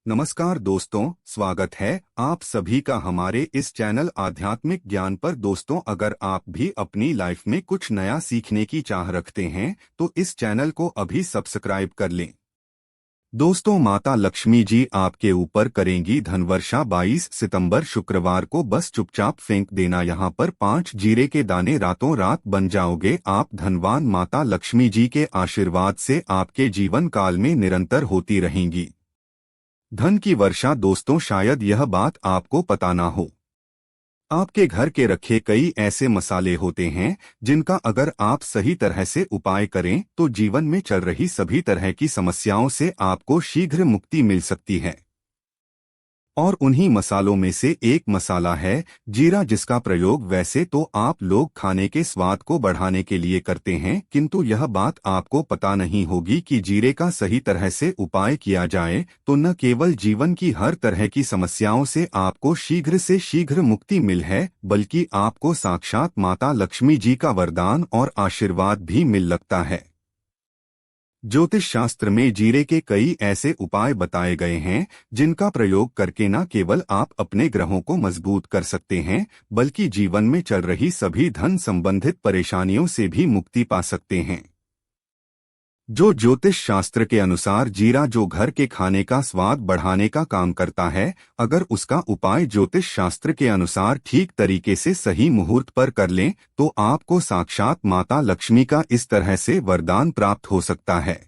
नमस्कार दोस्तों, स्वागत है आप सभी का हमारे इस चैनल आध्यात्मिक ज्ञान पर। दोस्तों, अगर आप भी अपनी लाइफ में कुछ नया सीखने की चाह रखते हैं तो इस चैनल को अभी सब्सक्राइब कर लें। दोस्तों, माता लक्ष्मी जी आपके ऊपर करेंगी धनवर्षा। 22 सितंबर शुक्रवार को बस चुपचाप फेंक देना यहाँ पर 5 जीरे के दाने, रातों रात बन जाओगे आप धनवान। माता लक्ष्मी जी के आशीर्वाद से आपके जीवन काल में निरंतर होती रहेंगी धन की वर्षा। दोस्तों, शायद यह बात आपको पता ना हो, आपके घर के रखे कई ऐसे मसाले होते हैं जिनका अगर आप सही तरह से उपाय करें तो जीवन में चल रही सभी तरह की समस्याओं से आपको शीघ्र मुक्ति मिल सकती है। और उन्हीं मसालों में से एक मसाला है जीरा, जिसका प्रयोग वैसे तो आप लोग खाने के स्वाद को बढ़ाने के लिए करते हैं, किंतु यह बात आपको पता नहीं होगी कि जीरे का सही तरह से उपाय किया जाए तो न केवल जीवन की हर तरह की समस्याओं से आपको शीघ्र से शीघ्र मुक्ति मिल है, बल्कि आपको साक्षात माता लक्ष्मी जी का वरदान और आशीर्वाद भी मिल लगता है। ज्योतिष शास्त्र में जीरे के कई ऐसे उपाय बताए गए हैं जिनका प्रयोग करके न केवल आप अपने ग्रहों को मजबूत कर सकते हैं, बल्कि जीवन में चल रही सभी धन संबंधित परेशानियों से भी मुक्ति पा सकते हैं। जो ज्योतिष शास्त्र के अनुसार जीरा जो घर के खाने का स्वाद बढ़ाने का काम करता है, अगर उसका उपाय ज्योतिष शास्त्र के अनुसार ठीक तरीके से सही मुहूर्त पर कर लें तो आपको साक्षात माता लक्ष्मी का इस तरह से वरदान प्राप्त हो सकता है,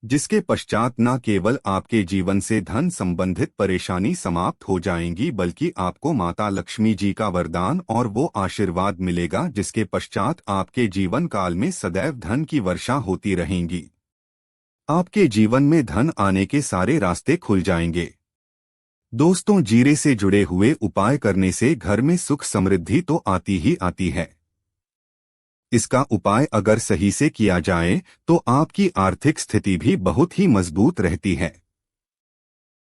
जिसके पश्चात न केवल आपके जीवन से धन संबंधित परेशानी समाप्त हो जाएंगी, बल्कि आपको माता लक्ष्मी जी का वरदान और वो आशीर्वाद मिलेगा जिसके पश्चात आपके जीवन काल में सदैव धन की वर्षा होती रहेंगी। आपके जीवन में धन आने के सारे रास्ते खुल जाएंगे। दोस्तों, जीरे से जुड़े हुए उपाय करने से घर में सुख समृद्धि तो आती ही आती है। इसका उपाय अगर सही से किया जाए तो आपकी आर्थिक स्थिति भी बहुत ही मजबूत रहती है।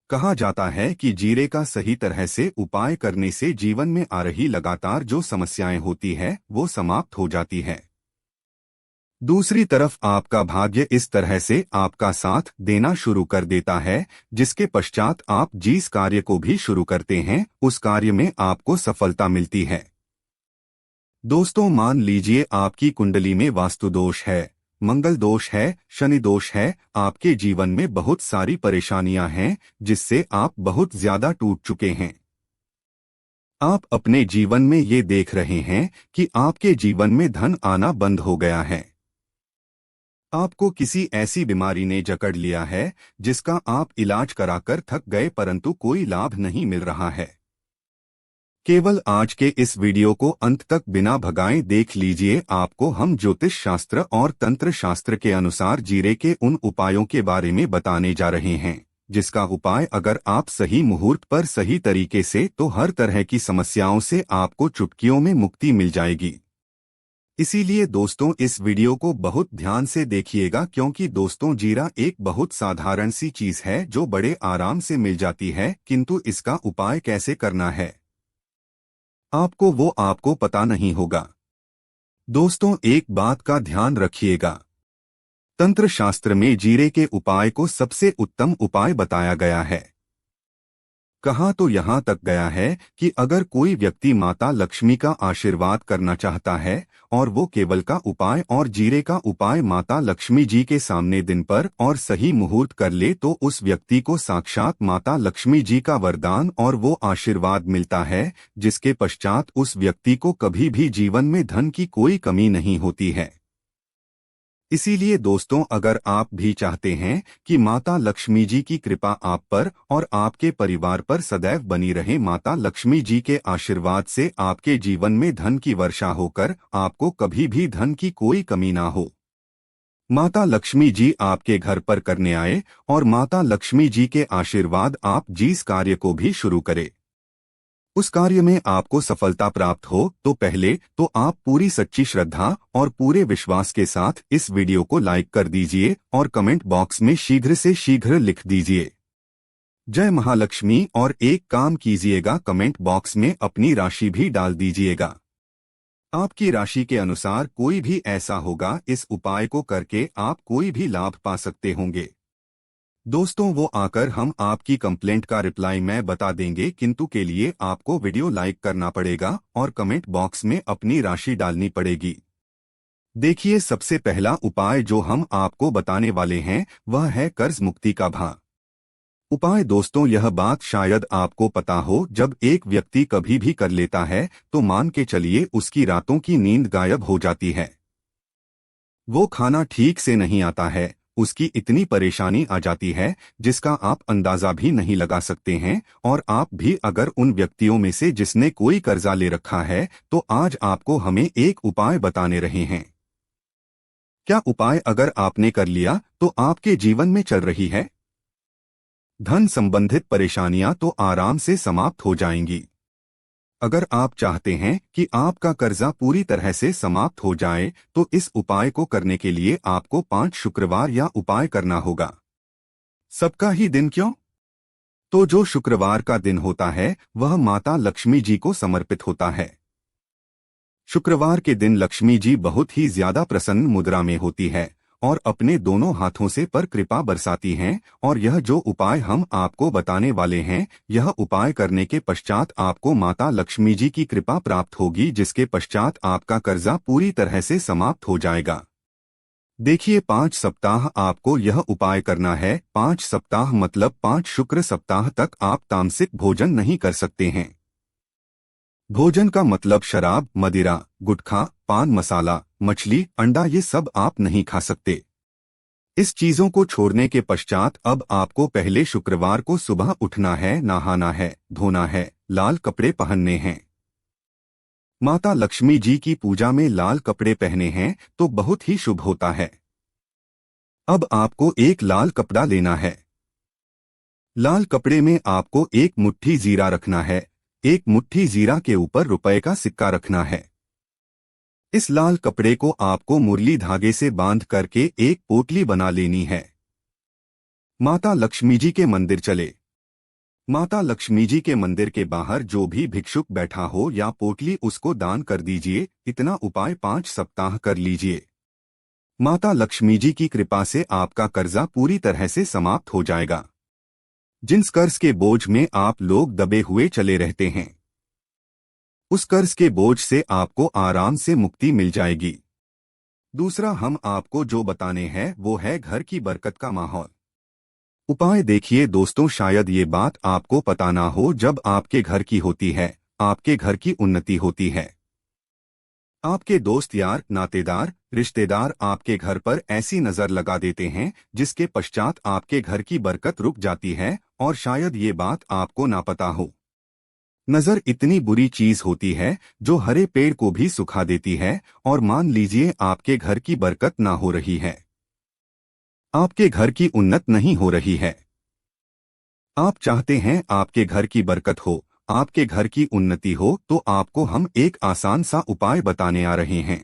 कहा जाता है कि जीरे का सही तरह से उपाय करने से जीवन में आ रही लगातार जो समस्याएं होती है वो समाप्त हो जाती है। दूसरी तरफ आपका भाग्य इस तरह से आपका साथ देना शुरू कर देता है, जिसके पश्चात आप जिस कार्य को भी शुरू करते हैं उस कार्य में आपको सफलता मिलती है। दोस्तों, मान लीजिए आपकी कुंडली में वास्तु दोष है, मंगल दोष है, शनि दोष है, आपके जीवन में बहुत सारी परेशानियां हैं जिससे आप बहुत ज्यादा टूट चुके हैं। आप अपने जीवन में ये देख रहे हैं कि आपके जीवन में धन आना बंद हो गया है। आपको किसी ऐसी बीमारी ने जकड़ लिया है जिसका आप इलाज कराकर थक गए, परंतु कोई लाभ नहीं मिल रहा है। केवल आज के इस वीडियो को अंत तक बिना भगाए देख लीजिए। आपको हम ज्योतिष शास्त्र और तंत्र शास्त्र के अनुसार जीरे के उन उपायों के बारे में बताने जा रहे हैं जिसका उपाय अगर आप सही मुहूर्त पर सही तरीके से तो हर तरह की समस्याओं से आपको चुटकियों में मुक्ति मिल जाएगी। इसीलिए दोस्तों, इस वीडियो को बहुत ध्यान से देखिएगा, क्योंकि दोस्तों जीरा एक बहुत साधारण सी चीज है जो बड़े आराम से मिल जाती है, किंतु इसका उपाय कैसे करना है आपको पता नहीं होगा। दोस्तों, एक बात का ध्यान रखिएगा, तंत्र शास्त्र में जीरे के उपाय को सबसे उत्तम उपाय बताया गया है। कहा तो यहाँ तक गया है कि अगर कोई व्यक्ति माता लक्ष्मी का आशीर्वाद करना चाहता है और वो केवल का उपाय और जीरे का उपाय माता लक्ष्मी जी के सामने दिन पर और सही मुहूर्त कर ले तो उस व्यक्ति को साक्षात माता लक्ष्मी जी का वरदान और वो आशीर्वाद मिलता है, जिसके पश्चात उस व्यक्ति को कभी भी जीवन में धन की कोई कमी नहीं होती है। इसीलिए दोस्तों, अगर आप भी चाहते हैं कि माता लक्ष्मी जी की कृपा आप पर और आपके परिवार पर सदैव बनी रहे, माता लक्ष्मी जी के आशीर्वाद से आपके जीवन में धन की वर्षा होकर आपको कभी भी धन की कोई कमी ना हो, माता लक्ष्मी जी आपके घर पर करने आए और माता लक्ष्मी जी के आशीर्वाद आप जिस कार्य को भी शुरू करें उस कार्य में आपको सफलता प्राप्त हो, तो पहले तो आप पूरी सच्ची श्रद्धा और पूरे विश्वास के साथ इस वीडियो को लाइक कर दीजिए और कमेंट बॉक्स में शीघ्र से शीघ्र लिख दीजिए जय महालक्ष्मी, और एक काम कीजिएगा, कमेंट बॉक्स में अपनी राशि भी डाल दीजिएगा। आपकी राशि के अनुसार कोई भी ऐसा होगा, इस उपाय को करके आप कोई भी लाभ पा सकते होंगे। दोस्तों वो आकर हम आपकी कंप्लेंट का रिप्लाई मैं बता देंगे, किंतु के लिए आपको वीडियो लाइक करना पड़ेगा और कमेंट बॉक्स में अपनी राशि डालनी पड़ेगी। देखिए, सबसे पहला उपाय जो हम आपको बताने वाले हैं वह है कर्ज मुक्ति का उपाय। दोस्तों यह बात शायद आपको पता हो, जब एक व्यक्ति कभी भी कर लेता है तो मान के चलिए उसकी रातों की नींद गायब हो जाती है, वो खाना ठीक से नहीं आता है, उसकी इतनी परेशानी आ जाती है जिसका आप अंदाजा भी नहीं लगा सकते हैं। और आप भी अगर उन व्यक्तियों में से जिसने कोई कर्जा ले रखा है, तो आज आपको हमें एक उपाय बताने रहे हैं। क्या उपाय अगर आपने कर लिया तो आपके जीवन में चल रही है धन संबंधित परेशानियां तो आराम से समाप्त हो जाएंगी। अगर आप चाहते हैं कि आपका कर्जा पूरी तरह से समाप्त हो जाए, तो इस उपाय को करने के लिए आपको 5 शुक्रवार या उपाय करना होगा। सबका ही दिन क्यों? तो जो शुक्रवार का दिन होता है वह माता लक्ष्मी जी को समर्पित होता है। शुक्रवार के दिन लक्ष्मी जी बहुत ही ज्यादा प्रसन्न मुद्रा में होती है और अपने दोनों हाथों से पर कृपा बरसाती हैं। और यह जो उपाय हम आपको बताने वाले हैं, यह उपाय करने के पश्चात आपको माता लक्ष्मी जी की कृपा प्राप्त होगी, जिसके पश्चात आपका कर्जा पूरी तरह से समाप्त हो जाएगा। देखिए, 5 सप्ताह आपको यह उपाय करना है। 5 सप्ताह मतलब 5 शुक्र सप्ताह तक आप तामसिक भोजन नहीं कर सकते हैं। भोजन का मतलब शराब, मदिरा, गुटखा, पान मसाला, मछली, अंडा, ये सब आप नहीं खा सकते। इस चीजों को छोड़ने के पश्चात अब आपको पहले शुक्रवार को सुबह उठना है, नहाना है, धोना है, लाल कपड़े पहनने हैं। माता लक्ष्मी जी की पूजा में लाल कपड़े पहने हैं तो बहुत ही शुभ होता है। अब आपको एक लाल कपड़ा लेना है। लाल कपड़े में आपको एक मुट्ठी जीरा रखना है। एक मुट्ठी जीरा के ऊपर रुपए का सिक्का रखना है। इस लाल कपड़े को आपको मुरली धागे से बांध करके एक पोटली बना लेनी है। माता लक्ष्मी जी के मंदिर चले। माता लक्ष्मी जी के मंदिर के बाहर जो भी भिक्षुक बैठा हो या पोटली, उसको दान कर दीजिए। इतना उपाय 5 सप्ताह कर लीजिए। माता लक्ष्मी जी की कृपा से आपका कर्जा पूरी तरह से समाप्त हो जाएगा। जिस कर्ज के बोझ में आप लोग दबे हुए चले रहते हैं, उस कर्ज के बोझ से आपको आराम से मुक्ति मिल जाएगी। दूसरा हम आपको जो बताने हैं वो है घर की बरकत का माहौल। उपाय देखिए दोस्तों, शायद ये बात आपको पता ना हो, जब आपके घर की होती है, आपके घर की उन्नति होती है। आपके दोस्त, यार, नातेदार, रिश्तेदार आपके घर पर ऐसी नजर लगा देते हैं जिसके पश्चात आपके घर की बरकत रुक जाती है। और शायद ये बात आपको ना पता हो, नजर इतनी बुरी चीज होती है जो हरे पेड़ को भी सुखा देती है। और मान लीजिए आपके घर की बरकत ना हो रही है, आपके घर की उन्नत नहीं हो रही है। आप चाहते हैं आपके घर की बरकत हो, आपके घर की उन्नति हो, तो आपको हम एक आसान सा उपाय बताने आ रहे हैं।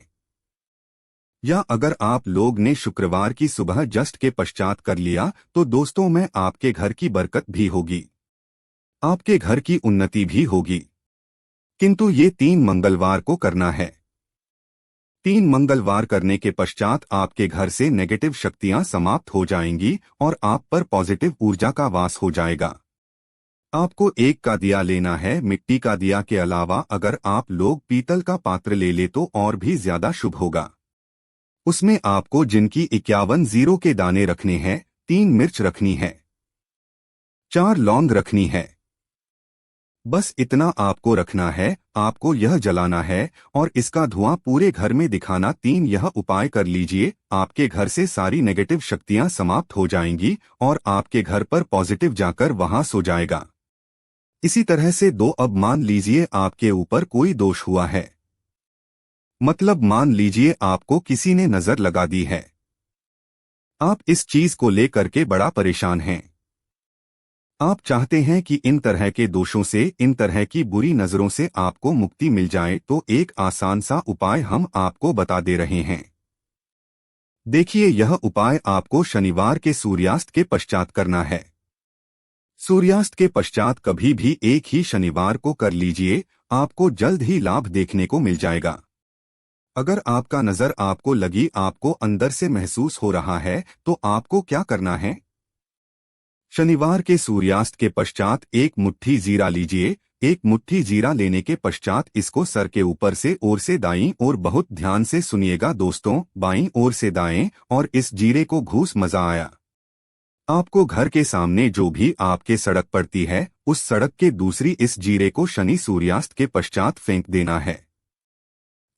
या अगर आप लोग ने शुक्रवार की सुबह जस्ट के पश्चात कर लिया तो दोस्तों में आपके घर की बरकत भी होगी, आपके घर की उन्नति भी होगी। किंतु ये 3 मंगलवार को करना है। 3 मंगलवार करने के पश्चात आपके घर से नेगेटिव शक्तियां समाप्त हो जाएंगी और आप पर पॉजिटिव ऊर्जा का वास हो जाएगा। आपको एक का दिया लेना है, मिट्टी का दिया के अलावा अगर आप लोग पीतल का पात्र ले ले तो और भी ज्यादा शुभ होगा। उसमें आपको जिनकी 51 जीरो के दाने रखने हैं, 3 मिर्च रखनी है, 4 लौंग रखनी है। बस इतना आपको रखना है। आपको यह जलाना है और इसका धुआं पूरे घर में दिखाना। 3 यह उपाय कर लीजिए, आपके घर से सारी नेगेटिव शक्तियां समाप्त हो जाएंगी और आपके घर पर पॉजिटिव जाकर वहां सो जाएगा। इसी तरह से 2 अब मान लीजिए आपके ऊपर कोई दोष हुआ है, मतलब मान लीजिए आपको किसी ने नजर लगा दी है, आप इस चीज को लेकर के बड़ा परेशान हैं। आप चाहते हैं कि इन तरह के दोषों से, इन तरह की बुरी नजरों से आपको मुक्ति मिल जाए, तो एक आसान सा उपाय हम आपको बता दे रहे हैं। देखिए, यह उपाय आपको शनिवार के सूर्यास्त के पश्चात करना है। सूर्यास्त के पश्चात कभी भी एक ही शनिवार को कर लीजिए, आपको जल्द ही लाभ देखने को मिल जाएगा। अगर आपका नजर आपको लगी, आपको अंदर से महसूस हो रहा है, तो आपको क्या करना है? शनिवार के सूर्यास्त के पश्चात एक मुट्ठी जीरा लीजिए। एक मुट्ठी जीरा लेने के पश्चात इसको सर के ऊपर से ओर से दाईं ओर बहुत ध्यान से सुनिएगा दोस्तों, बाईं ओर से दाएं, और इस जीरे को घूस मजा आया। आपको घर के सामने जो भी आपके सड़क पड़ती है उस सड़क के दूसरी इस जीरे को शनि सूर्यास्त के पश्चात फेंक देना है।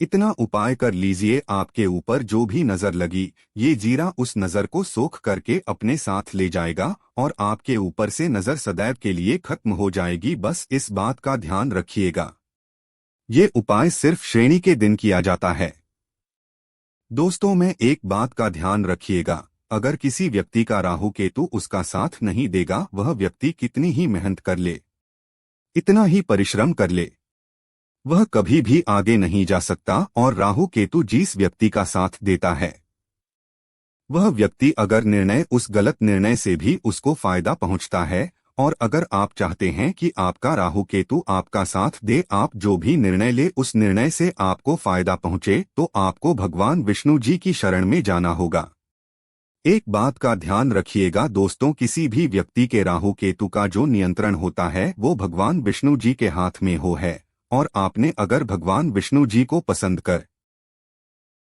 इतना उपाय कर लीजिए, आपके ऊपर जो भी नजर लगी ये जीरा उस नजर को सोख करके अपने साथ ले जाएगा और आपके ऊपर से नजर सदैव के लिए खत्म हो जाएगी। बस इस बात का ध्यान रखिएगा। ये उपाय सिर्फ श्रेणी के दिन किया जाता है। दोस्तों में एक बात का ध्यान रखिएगा, अगर किसी व्यक्ति का राहु केतु उसका साथ नहीं देगा, वह व्यक्ति कितनी ही मेहनत कर ले, इतना ही परिश्रम कर ले, वह कभी भी आगे नहीं जा सकता। और राहु केतु जिस व्यक्ति का साथ देता है वह व्यक्ति अगर निर्णय उस गलत निर्णय से भी उसको फायदा पहुंचता है। और अगर आप चाहते हैं कि आपका राहु केतु आपका साथ दे, आप जो भी निर्णय ले उस निर्णय से आपको फायदा पहुंचे, तो आपको भगवान विष्णु जी की शरण में जाना होगा। एक बात का ध्यान रखिएगा दोस्तों, किसी भी व्यक्ति के राहु केतु का जो नियंत्रण होता है वो भगवान विष्णु जी के हाथ में है। और आपने अगर भगवान विष्णु जी को पसंद कर